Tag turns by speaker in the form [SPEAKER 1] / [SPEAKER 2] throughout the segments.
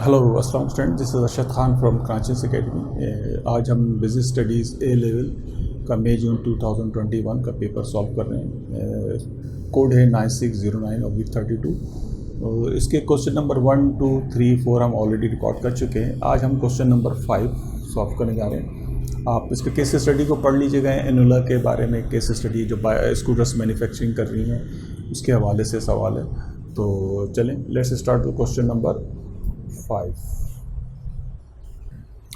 [SPEAKER 1] Hello अस्सलाम student, this is Arshad Khan from Karachi academy. आज हम बिजनेस स्टडीज़ ए लेवल का मई जून 2021 का पेपर सॉल्व कर रहे हैं। कोड है 9609/32। इसके क्वेश्चन नंबर 1, 2, 3, 4 हम ऑलरेडी रिकॉर्ड कर चुके हैं। आज हम क्वेश्चन नंबर 5 सॉल्व करने जा रहे हैं। आप इसके केस स्टडी को पढ़ लीजिएगा। एनुला के बारे में केस स्टडी जो स्कूटर्स मैन्युफैक्चरिंग कर रही हैं उसके हवाले से सवाल है। तो चलें, let's start with question number 5।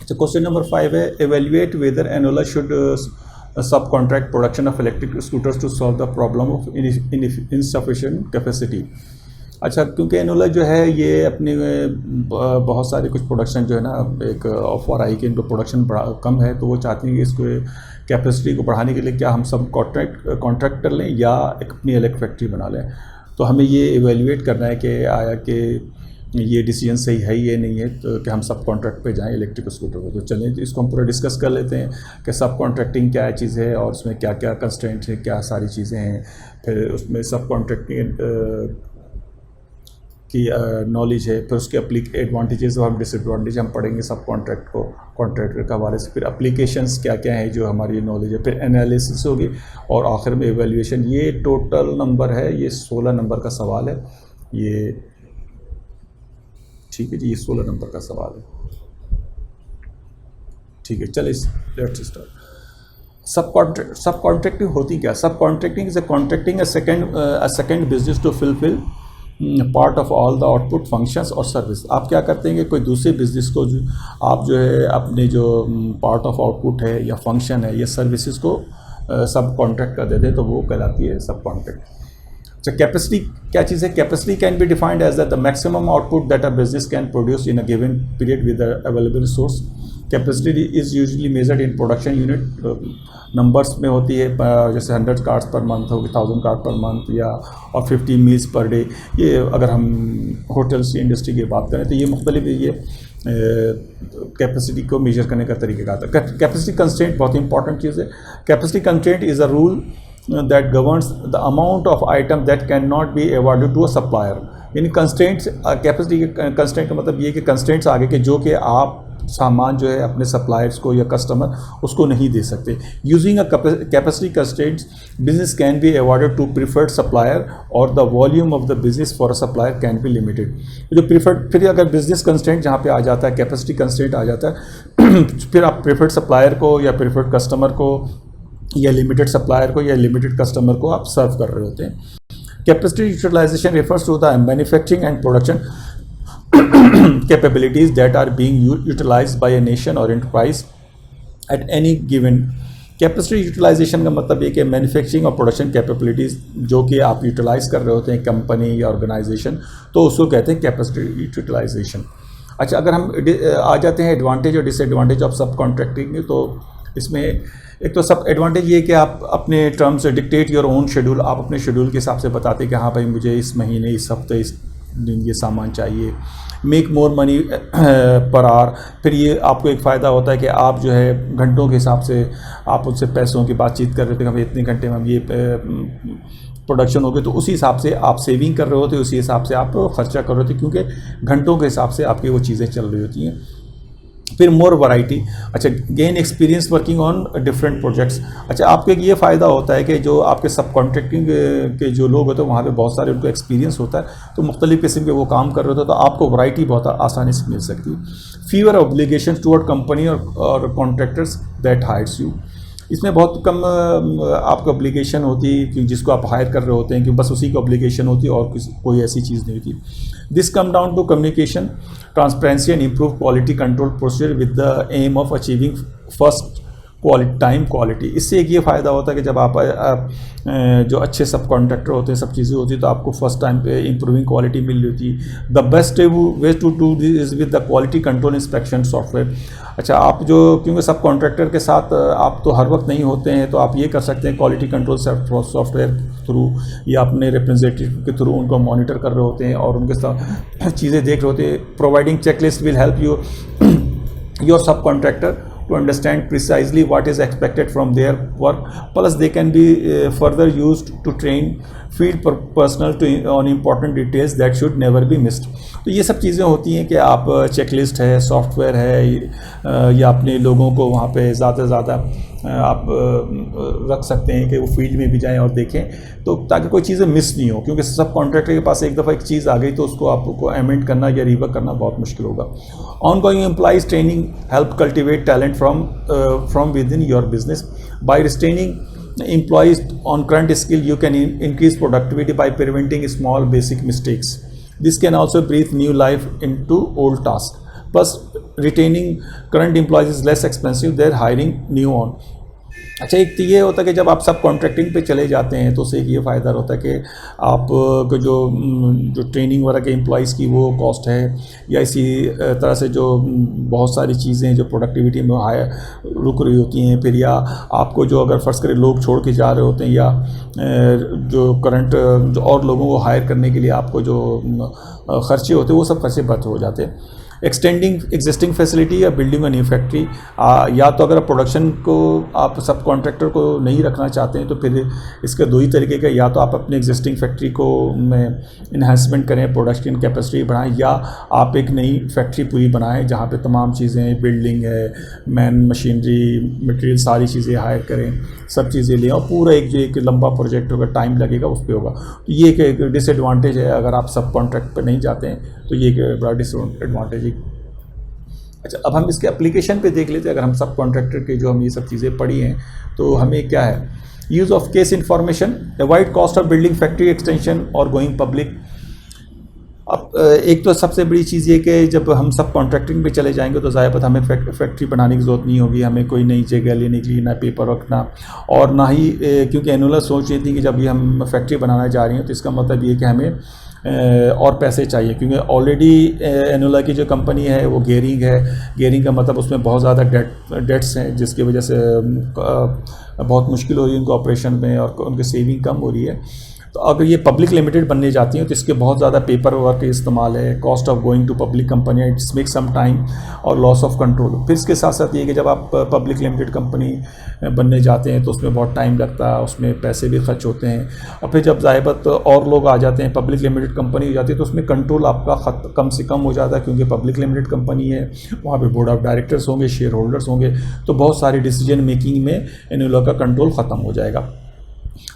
[SPEAKER 1] अच्छा, क्वेश्चन नंबर 5 है, evaluate whether Enola should subcontract production of electric scooters to solve the problem of insufficient capacity. अच्छा, क्योंकि एनुला जो है ये अपनी बहुत सारे कुछ प्रोडक्शन जो है ना, एक ऑफर आई कि इनको प्रोडक्शन कम है, तो वो चाहती हैं कि इसको कैपेसिटी को बढ़ाने के लिए क्या हम सब कॉन्ट्रैक्ट कर लें या एक अपनी अलग फैक्ट्री बना लें। तो हमें ये एवेल्युएट करना है कि आया कि ये डिसीजन सही है या नहीं है, तो कि हम सब कॉन्ट्रैक्ट पे जाएं इलेक्ट्रिक स्कूटर को। तो चलें, इसको हम पूरा डिस्कस कर लेते हैं कि सब कॉन्ट्रैक्टिंग क्या चीज़ है और उसमें क्या क्या कंस्ट्रेंट्स हैं, क्या सारी चीज़ें हैं। फिर उसमें सब कॉन्ट्रैक्टिंग की नॉलेज है, फिर उसके एडवांटेजेस और डिसएडवांटेज हम पढ़ेंगे सब कॉन्ट्रैक्टर के हवाले से। फिर एप्लीकेशंस क्या क्या हैं जो हमारी नॉलेज है, फिर एनालिसिस होगी और आखिर में एवेल्युएशन। ये टोटल नंबर है, ये 16 नंबर का सवाल है। ये ठीक है जी, ये 16 नंबर का सवाल है। ठीक है, चलिए लेट्स स्टार्ट। सब कॉन्ट्रैक्टिंग होती क्या? Subcontracting is contracting a second business to fulfil part of all the output functions और सर्विस। आप क्या करते हैं कि कोई दूसरे बिजनेस को आप जो है अपने जो पार्ट ऑफ आउटपुट है या फंक्शन है या सर्विसेज को सब कॉन्ट्रैक्ट कर देते हैं, तो वो कहलाती है सब कॉन्ट्रैक्ट। So capacity क्या चीज़ है? Capacity can be defined as the maximum output that a business can produce in a given period with the available resource. Capacity is usually measured in production unit, numbers में होती है, जैसे 100 cars per month होगी, 1000 cars per month या और 50 meals per day. ये अगर हम होटल्स की इंडस्ट्री की बात करें तो ये मुख्तलिफ ये कैपेसिटी को मेजर करने का तरीका आता है। कैपेसिटी कंस्ट्रेंट बहुत इंपॉर्टेंट चीज़ है। Capacity constraint is a rule that governs the amount of item that cannot be awarded to a supplier। यानी कंस्ट्रेंट्स, कैपेसिटी के कंस्ट्रेंट का मतलब ये कि कंस्ट्रेंट्स आगे के जो कि आप सामान जो है अपने सप्लायर्स को या कस्टमर उसको नहीं दे सकते। Using a capacity constraints business can be awarded to preferred supplier और the volume of the business for a supplier can be limited. जो प्रीफर्ड, फिर अगर बिजनेस कंस्ट्रेंट जहाँ पे आ जाता है, कैपेसिटी कंस्ट्रेंट आ जाता है, फिर आप प्रीफर्ड सप्लायर को या प्रीफर्ड कस्टमर को या लिमिटेड सप्लायर को या लिमिटेड कस्टमर को आप सर्व कर रहे होते हैं। Capacity utilization refers to the manufacturing and production capabilities that are being utilized by a nation or enterprise at any given. Capacity utilization का मतलब ये कि मैन्युफैक्चरिंग और प्रोडक्शन कैपेबिलिटीज़ जो कि आप यूटिलाइज कर रहे होते हैं कंपनी या ऑर्गेनाइजेशन, तो उसको कहते हैं कैपेसिटी यूटिलाइजेशन। अच्छा, अगर हम आ जाते हैं एडवांटेज और डिसएडवांटेज ऑफ सब कॉन्ट्रैक्टिंग, तो इसमें एक तो सब एडवांटेज ये कि आप अपने terms dictate your own schedule. आप अपने शेड्यूल के हिसाब से बताते हैं कि हाँ भाई मुझे इस महीने, इस हफ्ते, इस दिन ये सामान चाहिए। Make more money per hour. फिर ये आपको एक फ़ायदा होता है कि आप जो है घंटों के हिसाब से आप उनसे पैसों की बातचीत कर रहे थे कि भाई इतने घंटे में हम ये प्रोडक्शन हो गए, तो उसी हिसाब से आप सेविंग कर रहे होते, उसी हिसाब से आप खर्चा कर रहे होते, क्योंकि घंटों के हिसाब से आपकी वो चीज़ें चल रही होती हैं। फिर मोर वैरायटी। अच्छा, gain experience working on different projects. अच्छा, आपको एक ये फ़ायदा होता है कि जो आपके सब कॉन्ट्रैक्टिंग के जो लोग होते हैं वहाँ पे बहुत सारे उनको एक्सपीरियंस होता है, तो मुख्तलिफ़ किस्म के वो काम कर रहे होते हैं, तो आपको वैरायटी बहुत आसानी से मिल सकती है। फीवर ऑब्लिगेशन टूवर्ड कंपनी और कॉन्ट्रैक्टर्स दैट हायर्स यू। इसमें बहुत कम आपको ऑब्लिगेशन होती है कि जिसको आप हायर कर रहे होते हैं कि बस उसी की ऑब्लिगेशन होती है और कोई ऐसी चीज़ नहीं होती। This come down to communication, transparency and improve quality control procedure with the aim of achieving first time quality. इससे एक ये फ़ायदा होता है कि जब आप जो अच्छे सब कॉन्ट्रैक्टर होते हैं, सब चीज़ें होती हैं, तो आपको फर्स्ट टाइम पे इम्प्रूविंग क्वालिटी मिल रही होती है। The best way to do this is with the quality control inspection software. अच्छा, आप जो क्योंकि सब कॉन्ट्रैक्टर के साथ आप तो हर वक्त नहीं होते हैं, तो आप ये कर सकते हैं क्वालिटी कंट्रोल सॉफ्टवेयर थ्रू या अपने रिप्रेजेंटेटिव के थ्रू उनको मॉनिटर कर रहे होते हैं और उनके साथ चीज़ें देख रहे होते हैं। Providing checklist will help you your सब contractor to understand precisely what is expected from their work. Plus they can be further used to train field personnel on important details that should never be missed. तो ये सब चीज़ें होती हैं कि आप checklist है, सॉफ्टवेयर है, या अपने लोगों को वहाँ पे ज़्यादा से ज़्यादा आप रख सकते हैं कि वो फील्ड में भी जाएं और देखें, तो ताकि कोई चीज़ें मिस नहीं हो, क्योंकि सब कॉन्ट्रैक्टर के पास एक दफ़ा एक चीज़ आ गई तो उसको आपको अमेंड करना या रिवर्क करना बहुत मुश्किल होगा. Ongoing employees training help cultivate talent from within your business. By retaining employees on current skill, you can increase productivity by preventing small basic mistakes. This can also breathe new life into old tasks. Plus, retaining current employees is less expensive than hiring new on. अच्छा, एक तो ये होता है कि जब आप सब कॉन्ट्रैक्टिंग पे चले जाते हैं तो उससे एक ये फ़ायदा होता है कि आप को जो ट्रेनिंग वगैरह के एम्प्लॉइज़ की वो कॉस्ट है, या इसी तरह से जो बहुत सारी चीज़ें जो प्रोडक्टिविटी में हाई रुक रही होती हैं, फिर या आपको जो अगर फ़र्ज़ करें लोग छोड़ के जा रहे होते हैं, या जो करंट जो और लोगों को हायर करने के लिए आपको जो ख़र्चे होते हैं वो सब खर्चे बच हो जाते हैं. एक्सटेंडिंग एग्जिस्टिंग फैसिलिटी या बिल्डिंग अ न्यू फैक्ट्री. या तो अगर प्रोडक्शन को आप सब कॉन्ट्रैक्टर को नहीं रखना चाहते हैं तो फिर इसके दो ही तरीके का, या तो आप अपने एग्जिस्टिंग फैक्ट्री को में इन्हांसमेंट करें, प्रोडक्शन कैपेसिटी बढ़ाएं, या आप एक नई फैक्ट्री पूरी बनाएं जहां पे तमाम चीज़ें, बिल्डिंग है, मैन, मशीनरी, मटेरियल, सारी चीज़ें हायर करें, सब चीज़ें लें, और पूरा एक लंबा प्रोजेक्ट होगा, टाइम लगेगा, उस पर होगा. तो ये एक डिसएडवांटेज है अगर आप सब कॉन्ट्रैक्ट पर नहीं जाते हैं, तो ये एक बड़ा डिसएडवांटेज है. अच्छा, अब हम इसके एप्लीकेशन पे देख लेते हैं. अगर हम सब कॉन्ट्रैक्टर के जो हम ये सब चीज़ें पढ़ी हैं तो हमें क्या है, use of case information, avoid cost of building factory extension और गोइंग पब्लिक. अब एक तो सबसे बड़ी चीज़ ये कि जब हम सब कॉन्ट्रैक्टिंग पे चले जाएंगे तो ज़ाहिर बात हमें फैक्ट्री बनाने की ज़रूरत नहीं होगी, हमें कोई नई जगह लेने के लिए ना पेपर वर्क ना, और ना ही क्योंकि एनुला सोच रही थी कि जब भी हम फैक्ट्री बनाने जा रही हैं तो इसका मतलब ये कि हमें और पैसे चाहिए, क्योंकि ऑलरेडी एनुला की जो कंपनी है वो गेयरिंग है. गेयरिंग का मतलब उसमें बहुत ज़्यादा डेट्स हैं, जिसकी वजह से बहुत मुश्किल हो रही है उनको ऑपरेशन में, और उनकी सेविंग कम हो रही है. तो अगर ये पब्लिक लिमिटेड बनने जाती हैं तो इसके बहुत ज़्यादा पेपर वर्क का इस्तेमाल है, cost of going to public company, it's make some time और लॉस ऑफ कंट्रोल. फिर इसके साथ साथ ये कि जब आप पब्लिक लिमिटेड कंपनी बनने जाते हैं तो उसमें बहुत टाइम लगता है, उसमें पैसे भी खर्च होते हैं, और फिर जब ज़ाहिबत और लोग आ जाते हैं, पब्लिक लिमिटेड कंपनी हो जाती है, तो उसमें कंट्रोल आपका कम से कम हो जाता है, क्योंकि पब्लिक लिमिटेड कंपनी है, वहाँ पर बोर्ड ऑफ डायरेक्टर्स होंगे, शेयर होल्डर्स होंगे, तो बहुत सारी डिसीजन मेकिंग में एनुला का कंट्रोल ख़त्म हो जाएगा.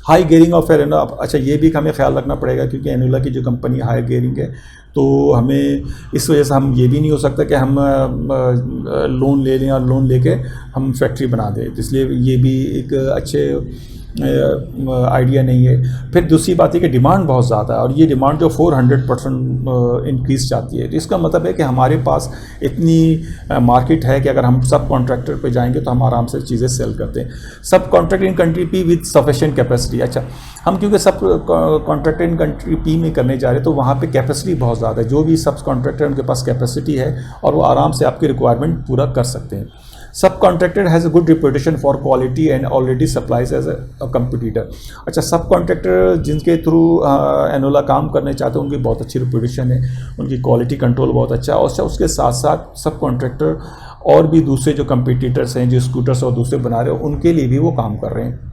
[SPEAKER 1] High gearing of Enola. अच्छा, ये भी हमें ख्याल रखना पड़ेगा, क्योंकि एनुला की जो कंपनी हाई गेयरिंग है, तो हमें इस वजह से हम ये भी नहीं हो सकता कि हम लोन ले लें और लोन लेके हम फैक्ट्री बना दें, तो इसलिए ये भी एक अच्छे आइडिया नहीं है. फिर दूसरी बात है कि डिमांड बहुत ज़्यादा है, और ये डिमांड जो 400% इंक्रीज़ जाती है, तो इसका मतलब है कि हमारे पास इतनी मार्केट है कि अगर हम सब कॉन्ट्रैक्टर पे जाएंगे तो हम आराम से चीज़ें सेल करते हैं. सब contractor in country P with sufficient capacity. अच्छा, हम क्योंकि सब कॉन्ट्रैक्टर इन कंट्री पी में करने जा रहे हैं तो वहाँ पे कैपेसिटी बहुत ज़्यादा है. जो भी सब कॉन्ट्रैक्टर उनके पास कैपेसिटी है और वो आराम से आपकी रिक्वायरमेंट पूरा कर सकते हैं. Subcontractor has a good reputation for quality and already supplies as a competitor. अच्छा, सब कॉन्ट्रैक्टर जिनके थ्रू एनुला काम करने चाहते हैं उनकी बहुत अच्छी रिपुटेशन है, उनकी क्वालिटी कंट्रोल बहुत अच्छा है. और उसके साथ साथ सब कॉन्ट्रैक्टर और भी दूसरे जो कंपटीटर्स हैं, जो स्कूटर्स और दूसरे बना रहे हैं, उनके लिए भी वो काम कर रहे हैं.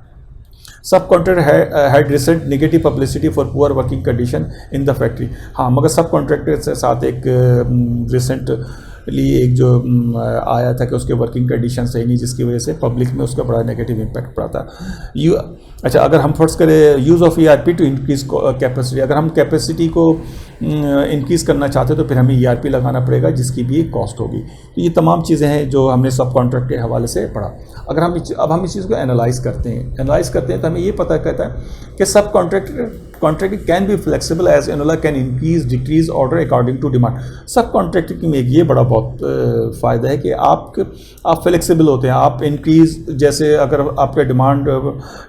[SPEAKER 1] सब contractor had recent negative publicity for poor working condition in the factory. हाँ, मगर सब कॉन्ट्रैक्टर के साथ एक रिसेंट लिए एक जो आया था कि उसके वर्किंग कंडीशन सही नहीं, जिसकी वजह से पब्लिक में उसका बड़ा नेगेटिव इम्पैक्ट पड़ा था. अच्छा, अगर हम फर्स्ट करें use of ERP to increase capacity. अगर हम कैपेसिटी को इंक्रीज़ करना चाहते हैं तो फिर हमें ERP लगाना पड़ेगा, जिसकी भी एक कॉस्ट होगी. तो ये तमाम चीज़ें हैं जो हमने सब कॉन्ट्रैक्ट के हवाले से पढ़ा. अगर हम अब इस चीज़ को एनालाइज करते हैं तो हमें ये पता कहता है कि subcontract can be flexible as Enola can increase decrease order according to demand. Subcontracting में ये बड़ा बहुत फ़ायदा है कि आप फ्लेक्सिबल होते हैं. आप इंक्रीज़, जैसे अगर आपका डिमांड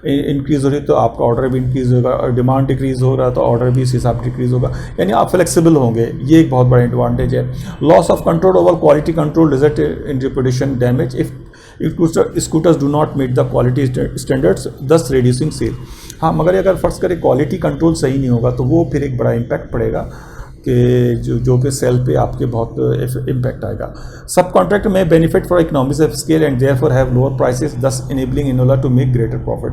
[SPEAKER 1] इंक्रीज़ हो रही है तो आपका ऑर्डर भी इंक्रीज़ होगा, और डिमांड डिक्रीज़ हो रहा है तो ऑर्डर भी इस हिसाब से डिक्रीज़ होगा, यानी आप फ्लेक्सिबल होंगे. ये एक बहुत बड़ा एडवांटेज है. Loss of control over quality control result in reputation damage if scooters do not meet the quality standards thus reducing sale. हाँ, मगर अगर फर्स्ट करें क्वालिटी कंट्रोल सही नहीं होगा तो वो फिर एक बड़ा इम्पैक्ट पड़ेगा. कि जो कि सेल पे आपके बहुत इम्पैक्ट आएगा। सब कॉन्ट्रैक्ट में benefit for economics of scale and therefore have lower prices thus enabling Enola to make greater profit.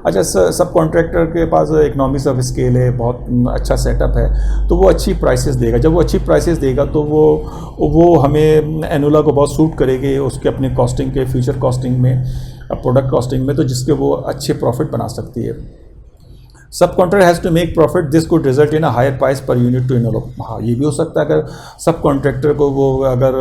[SPEAKER 1] अच्छा, सब कॉन्ट्रैक्टर के पास इकोनॉमिक्स ऑफ स्केल है, बहुत अच्छा सेटअप है, तो वो अच्छी प्राइसेस देगा। जब वो अच्छी प्राइसेस देगा तो वो हमें एनोला को बहुत सूट करेगी उसके अपने कॉस्टिंग के फ्यूचर कॉस्टिंग में, प्रोडक्ट कॉस्टिंग में, तो जिसके वो अच्छे प्रॉफिट बना सकती है। Subcontractor has to make profit, this could result in a higher price per unit to Enola. हाँ, ये भी हो सकता है अगर सब कॉन्ट्रैक्टर को वो अगर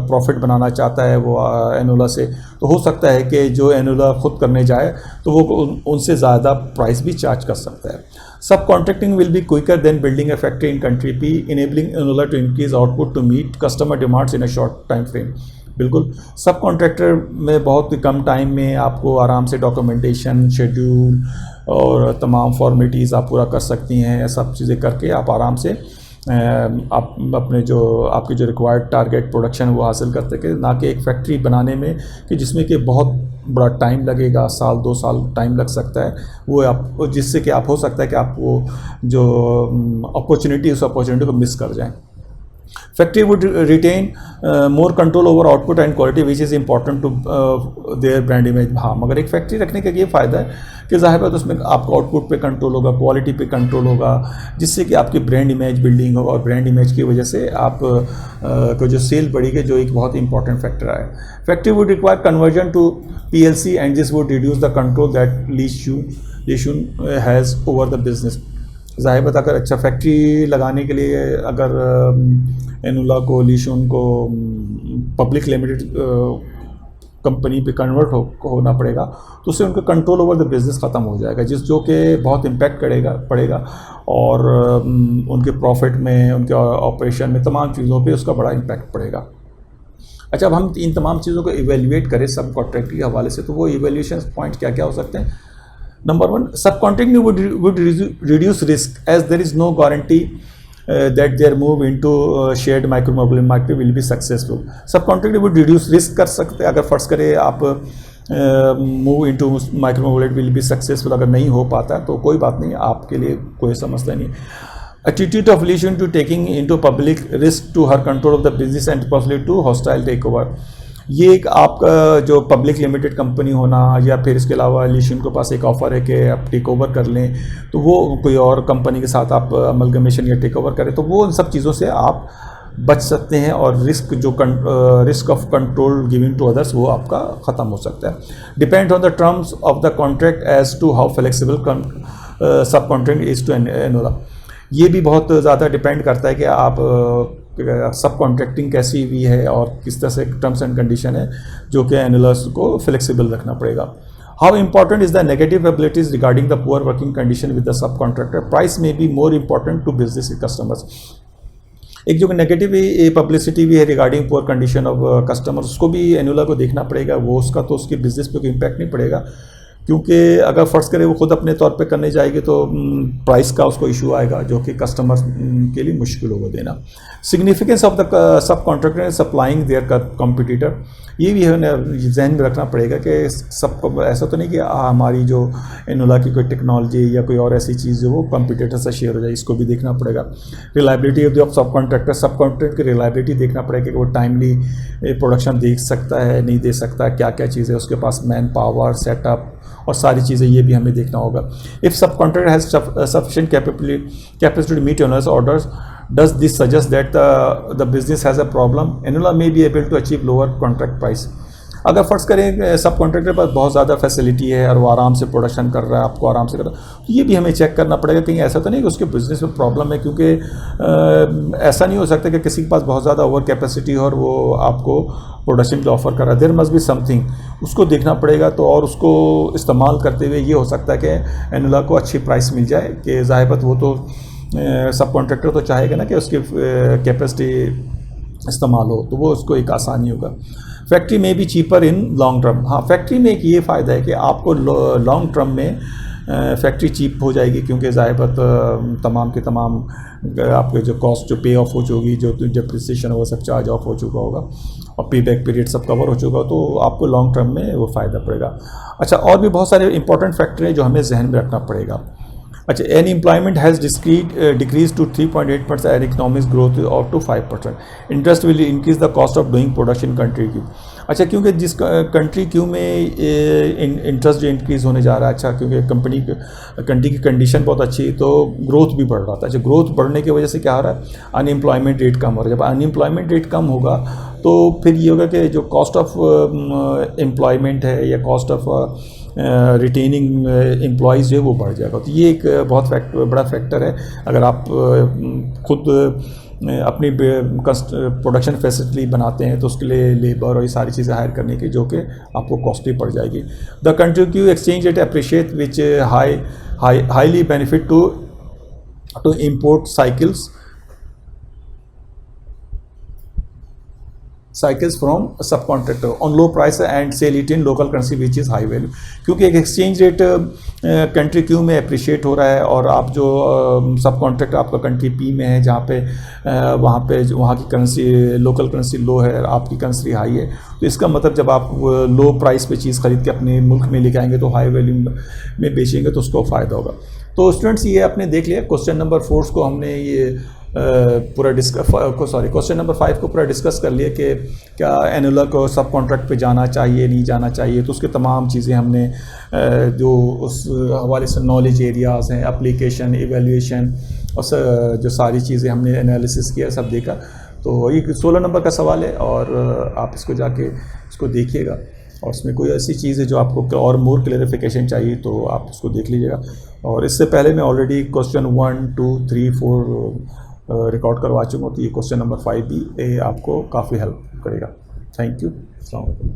[SPEAKER 1] प्रॉफिट बनाना चाहता है वो एनोला से, तो हो सकता है कि जो एनोला खुद करने जाए तो वो उनसे ज़्यादा प्राइस भी चार्ज कर सकता है। Subcontracting will be quicker than building a factory in country P, enabling Enola to increase output to meet customer demands in a short time frame. बिल्कुल, सब कॉन्ट्रैक्टर में बहुत कम टाइम में आपको आराम से डॉक्यूमेंटेशन, शेड्यूल और तमाम फॉर्मेलिटीज़ आप पूरा कर सकती हैं। सब चीज़ें करके आप आराम से आप अपने जो आपके जो रिक्वायर्ड टारगेट प्रोडक्शन वो हासिल कर सकें, ना कि एक फैक्ट्री बनाने में कि जिसमें कि बहुत बड़ा टाइम लगेगा, साल 2 साल टाइम लग सकता है, वो आप जिससे कि आप हो सकता है कि आप वो जो अपॉर्चुनिटी उस अपॉर्चुनिटी को मिस कर जाएँ। Factory would retain more control over output and quality, which is important to their brand image। हाँ, मगर एक फैक्ट्री रखने का ये फ़ायदा है कि ज़ाहिर है तो उसमें आपका आउटपुट पे कंट्रोल होगा, क्वालिटी पे कंट्रोल होगा, जिससे कि आपकी ब्रांड इमेज बिल्डिंग होगा और ब्रांड इमेज की वजह से आप को जो सेल बढ़ेगी, जो एक बहुत इंपॉर्टेंट फैक्टर है। Factory would require conversion to PLC and this would reduce the control that Lishun has over the business. ज़ाहिर बात, अगर अच्छा फैक्ट्री लगाने के लिए अगर एनोला को, लीशुन को पब्लिक लिमिटेड कंपनी पे कन्वर्ट होना पड़ेगा, तो उससे उनका कंट्रोल ओवर द बिज़नेस ख़त्म हो जाएगा, जो कि बहुत इम्पैक्ट पड़ेगा और उनके प्रॉफिट में, उनके ऑपरेशन में, तमाम चीज़ों पे उसका बड़ा इम्पैक्ट पड़ेगा। अच्छा, अब हम इन तमाम चीज़ों को इवेल्युएट करें सब कॉन्ट्रैक्ट के हवाले से, तो वो इवेल्यूशन पॉइंट क्या क्या हो सकते हैं। Number 1, subcontracting would reduce risk as there is no guarantee that their move into shared micromobility market will be successful। Subcontracting would reduce risk कर सकते हैं, अगर फर्ज करें आप move into micromobility will be successful, अगर नहीं हो पाता तो कोई बात नहीं, आपके लिए कोई समस्या नहीं। Attitude of Lee to taking into public risk to her control of the business and possibly to hostile takeover। ये एक आपका जो पब्लिक लिमिटेड कंपनी होना, या फिर इसके अलावा लीशन के पास एक ऑफ़र है कि आप टेक ओवर कर लें, तो वो कोई और कंपनी के साथ आप अमलगमेशन या टेक ओवर करें, तो वो उन सब चीज़ों से आप बच सकते हैं और risk of control giving to others वो आपका ख़त्म हो सकता है। Depend on the terms of the contract as to how flexible subcontract is to Enola. ये भी बहुत ज़्यादा डिपेंड करता है कि आप सब कॉन्ट्रैक्टिंग कैसी हुई है और किस तरह से टर्म्स एंड कंडीशन है, जो कि एनोलर्स को फ्लेक्सिबल रखना पड़ेगा। How important is the negative abilities regarding the poor working condition with the subcontractor, price may be more important to business customers. एक जो नेगेटिव पब्लिसिटी भी है regarding poor condition of customers, उसको भी Enola को देखना पड़ेगा। वो उसका तो उसके बिजनेस पे कोई इम्पैक्ट नहीं पड़ेगा, क्योंकि अगर फ़र्ज़ करें वो खुद अपने तौर पे करने जाएगी तो प्राइस का उसको इशू आएगा, जो कि कस्टमर के लिए मुश्किल होगा देना। Significance of the subcontractor supplying their competitor, ये भी हमें जहन में रखना पड़ेगा कि सब ऐसा तो नहीं कि हमारी जो एनोला की कोई टेक्नोलॉजी या कोई और ऐसी चीज़ जो वो कॉम्पिटिटर से शेयर हो जाए, इसको भी देखना पड़ेगा। रिलायबिलिटी ऑफ सब कॉन्ट्रैक्टर की रिलायबिलिटी देखना पड़ेगा कि वो टाइमली प्रोडक्शन दे सकता है, नहीं दे सकता, क्या क्या चीज़ें उसके पास, मैन पावर, सेटअप और सारी चीज़ें, ये भी हमें देखना होगा। If subcontractor has sufficient capacity to meet owners orders, does this suggest that the business has a problem? Enola may be able to achieve lower contract price। अगर फ़र्ज़ करें सब कॉन्ट्रैक्टर पर बहुत ज़्यादा फैसिलिटी है और वो आराम से प्रोडक्शन कर रहा है, आपको आराम से कर रहा है, तो ये भी हमें चेक करना पड़ेगा कहीं ऐसा तो नहीं कि उसके बिज़नेस में प्रॉब्लम है, क्योंकि ऐसा नहीं हो सकता कि किसी के पास बहुत ज़्यादा ओवर कैपेसिटी हो और वो आपको प्रोडक्शन के ऑफ़र कर रहा है। देयर मस्ट बी समथिंग, उसको देखना पड़ेगा। तो और उसको इस्तेमाल करते हुए ये हो सकता है कि एनोला को अच्छी प्राइस मिल जाए, कि ज़ाहिर बात वो तो सब कॉन्ट्रैक्टर तो चाहेगा ना कि उसकी कैपेसिटी इस्तेमाल हो, तो वो उसको एक आसानी होगा। फैक्ट्री में भी चीपर इन लॉन्ग टर्म। हाँ, फैक्ट्री में एक ये फ़ायदा है कि आपको लॉन्ग टर्म में फैक्ट्री चीप हो जाएगी, क्योंकि ज़ाहिर बात तमाम के तमाम आपके जो कॉस्ट जो पे ऑफ हो चुकी, जो डेप्रिसिएशन वो सब चार्ज ऑफ हो चुका होगा और पे बैक पीरियड सब कवर हो चुका, तो आपको लॉन्ग टर्म में वो फ़ायदा पड़ेगा। अच्छा, और भी बहुत सारे इंपॉर्टेंट फैक्टर हैं जो हमें जहन में रखना पड़ेगा। अच्छा, unemployment has decrease to 3.8% and economic growth of to 5%. Interest will increase the cost of doing production country Q. अच्छा, क्योंकि जिस कंट्री क्यू में इंटरेस्ट जो इंक्रीज़ होने जा रहा है, अच्छा क्योंकि कंट्री की कंडीशन बहुत अच्छी, तो ग्रोथ भी बढ़ रहा था. अच्छा, ग्रोथ बढ़ने की वजह से क्या हो रहा है, अनएम्प्लॉयमेंट रेट कम हो रहा है. जब अनएम्प्लॉयमेंट रेट कम होगा तो फिर ये होगा कि जो कॉस्ट ऑफ एम्प्लॉयमेंट है या कॉस्ट ऑफ रिटेनिंग एम्प्लॉयज़ जो है वो बढ़ जाएगा. तो ये एक बहुत बड़ा फैक्टर है. अगर आप खुद अपनी प्रोडक्शन फैसिलिटी बनाते हैं तो उसके लिए लेबर और ये सारी चीज़ें हायर करने की, जो कि आपको कॉस्टली पड़ जाएगी. The country Q exchange rate appreciate which highly benefit to import cycles from subcontractor on low price and sell it in local currency which is high value. क्योंकि एक एक्सचेंज रेट कंट्री क्यू में appreciate हो रहा है और आप जो सब कॉन्ट्रैक्टर आपका कंट्री पी में है, जहाँ पे वहाँ की करेंसी लोकल करेंसी लो है, आपकी करेंसी हाई है. तो इसका मतलब जब आप लो प्राइस पे चीज़ खरीद के अपने मुल्क में लेके आएंगे तो हाई वैल्यू में बेचेंगे तो उसको फ़ायदा होगा. तो स्टूडेंट्स, ये आपने देख लिया क्वेश्चन नंबर 4 को हमने ये पूरा क्वेश्चन नंबर 5 को पूरा डिस्कस कर लिया कि क्या एनुअल को सब कॉन्ट्रैक्ट पे जाना चाहिए, नहीं जाना चाहिए. तो उसके तमाम चीज़ें हमने जो उस हवाले से नॉलेज एरियाज़ हैं, एप्लीकेशन, इवैल्यूएशन और जो सारी चीज़ें हमने एनालिसिस किया, सब देखा. तो ये 16 नंबर का सवाल है और आप इसको जाके इसको देखिएगा और उसमें कोई ऐसी चीज़ है जो आपको और मोर क्लेरिफिकेशन चाहिए तो आप उसको देख लीजिएगा. और इससे पहले मैं ऑलरेडी क्वेश्चन 1, 2, 3, 4 रिकॉर्ड करवा चुका हूँ. तो ये क्वेश्चन नंबर 5 भी आपको काफ़ी हेल्प करेगा. Thank you. अस्सलाम वालेकुम.